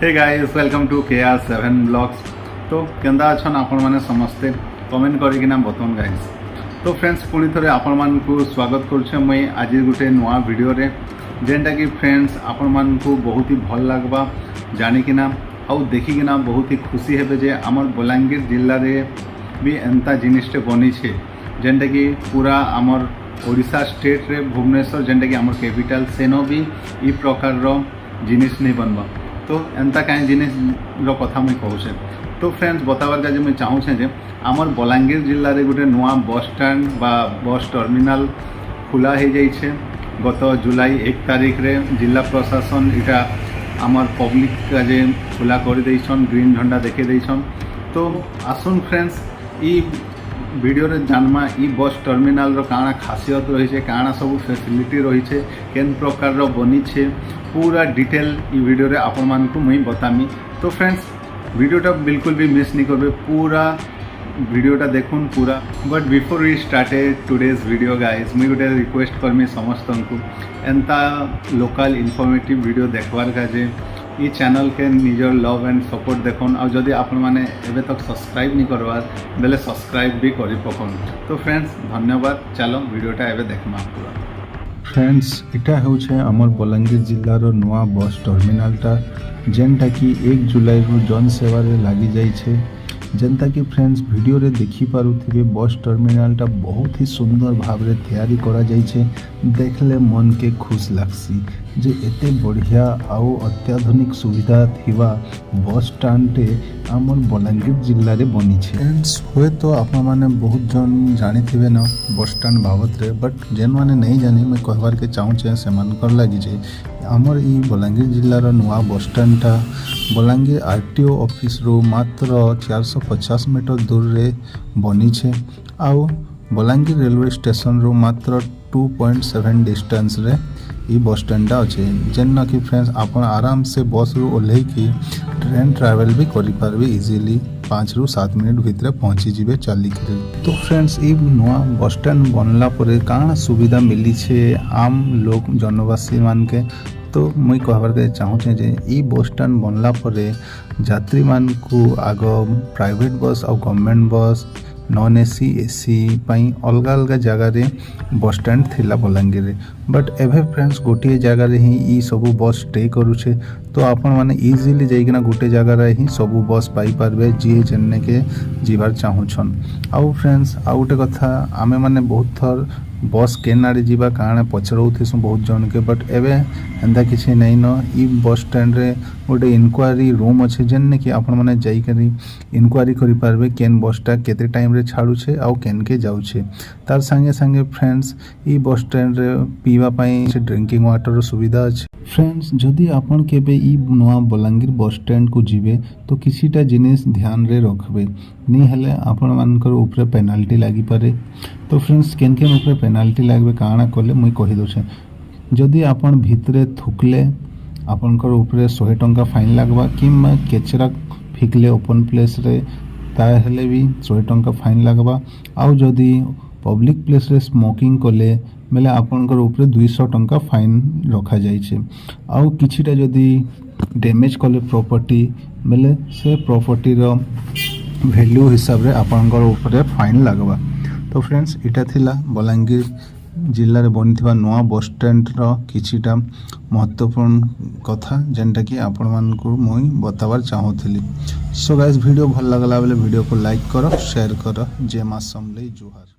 Hey guys welcome to KR7 blogs. तो केंदा अछन आपण माने समस्ते कमेंट करिकिना बतन गाइस। तो फ्रेंड्स पुणी थे आपण मानकु स्वागत करुछे मुई आज गोटे नुआ वीडियो रे जेनटा कि फ्रेंड्स आपण मानकु बहुत ही भल लागबा जानिकिना आउ देखिकिना बहुत ही खुशी हेबे जे आमर बलांगीर जिल्ला रे भी एंता जिनिसटे बनी छे जेनटा कि पूरा आमर ओडिशा स्टेट रे भुवनेश्वर जेनटा कि आमर कैपिटल सेनो भी ई प्रकार रो जिनिस नहीं बनबा। तो एंता कहीं जिनिस कथा मुझे कहूचे। तो फ्रेंड्स बताबार का मुझे चाहूचे जे आमर बलांगीर जिल्ला रे गोटे नुआ बस स्टैंड बा बस टर्मिनाल खुला हो जाइए गत जुलाई 1 तारिख रे जिला प्रशासन इटा आमर पब्लिक का जे खुला कर देछन ग्रीन झंडा देखे देछन। तो आसुन फ्रेंड्स ई वीडियो रे जानमा ई बस टर्मिनाल रो काना खासियत रही है काना सब फैसिलिटी रही है केन प्रकार रो बनी छे पूरा डिटेल ई वीडियो रे आपण मानकु मुई बतामी। तो फ्रेंड्स वीडियोटा बिल्कुल भी मिस नहीं करबे पूरा वीडियोटा देखुन पूरा। But before we started today's video guys मुई गोटे रिक्वेस्ट करमी समस्त को एंता लोकल इनफॉर्मेटिव वीडियो देखबार का जे ई चैनल के निजर लव एंड सपोर्ट देखुन और जदि आपण माने एबे तक सब्सक्राइब नहीं करवार बेले सब्सक्राइब भी करि पकन। तो फ्रेंड्स धन्यवाद। चलो वीडियोटा एबे देखमा पूरा। फ्रेंड्स इटा होछे हमर बलांगीर जिल्लार नुआ बस टर्मिनालटा जेनटा कि 1 जुलाई रु जन सेवा रे लागी जाई छे जेनता कि फ्रेंड्स वीडियो रे देखि पारुथिबे बस टर्मिनालटा बहुत ही सुंदर भाव रे तैयारी करा जाई छे देखले मन के खुश लागसी जे एते बढ़िया आउ अत्याधुनिक सुविधा थिबा बस स्टैंड आमर बलांगीर जिल्ला रे बनी छे। फ्रेंड्स हुए तो आपण माने बहुत जन जानी थिबे न बस स्टैंड बाबत रे बट जेन माने नहीं जानी मैं कहबार के चाहूँ छे सेमान कर लागी जे आमर ई बलांगीर जिल्लार नुआ बस स्टैंडटा बलांगीर आरटीओ ऑफिस रो मात्र 450 मीटर दूर रे बनी छे आउ बलांगीर रेलवे स्टेशन रो मात्र 2.7 डिस्टेंस रे ई बस स्टैंडटा अच्छे जेन कि फ्रेंड्स आपण आराम से बस रू ओल्हे कि ट्रेन ट्रैवल भी करि पारबे इजीली 5 ରୁ 7 मिनट भितर पहुँची जीवे चलिक। तो फ्रेंड्स ई नुआ बस स्टैंड बनला परे काना सुविधा मिली छे आम लोग जनवासी मान के। तो मुई कहबार के चाहूचे जे ई बस स्टैंड बनला परे यात्री मान को आग प्राइवेट बस और गवर्नमेंट बस नॉन एसी एसी पाई अलग अलग जगह रे बस स्टैंड थिला बलांगीर रे बट एभे फ्रेंड्स गोटे जगह रे ही ई सब बस स्टे करूछे। तो आपण माने इजीली जाइकिना गोटे जगह रे ही सब बस पाई पारबे जी जेने के जीवार चाहूछन। आउ फ्रेंड्स आउ गोटे कथा आमे माने बहुत थर बस केन आड़े जीवा काणे पचरौथिसु बहुत जन के बट एबे एंदा किछि नहीं न ई बस स्टैंड रे गोटे इनक्वारी रूम अच्छे जेने कि आपण माने जाई करी इनक्वारी करि पारबे केन बसटा केते टाइम रे छाड़ुछे आउ केन के जाउछे। तार संगे संगे फ्रेंड्स ई बस स्टैंड रे पीवा पई ड्रिंकिंग वाटर रो सुविधा अछि। फ्रेंड्स जदि आपण केबे ई नुआ बलांगीर बस स्टैंड को जीवे तो किछिटा जिनिस ध्यान रे रखबे नी हेले आपण मानकर ऊपर पेनाल्टी लागी पारे। तो फ्रेंड्स केन केन ऊपर पेनाल्टी लागबे काना कले मुई कहि दोछे जदि आपण भितरे थुकले आपनकर ऊपर 100 टंका फाइन लागबा किंबा केचरा फिकले ओपन प्लेस रे ताहेले भी 100 टंका फाइन लागबा आउ जदि पब्लिक प्लेस रे स्मोकिंग कले बेले आपनकर ऊपर 200 टंका फाइन रखा जाइछे आउ किछिटा जदि डैमेज कले प्रॉपर्टी बेले से प्रॉपर्टी रो वैल्यू हिसाब रे आपनकर ऊपर फाइन लागबा। तो फ्रेंड्स इटा थिला बलांगीर जिल्ला रे बनिथिबा नुआ बस स्टैंड रो किछिटा महत्वपूर्ण कथा जेनटा कि आपण मानकु मुई बताबार चाहूथिली। सो गाइस वीडियो भल लागला बेले वीडियो को लाइक करो शेयर करो। जय मां समलेई जुहार।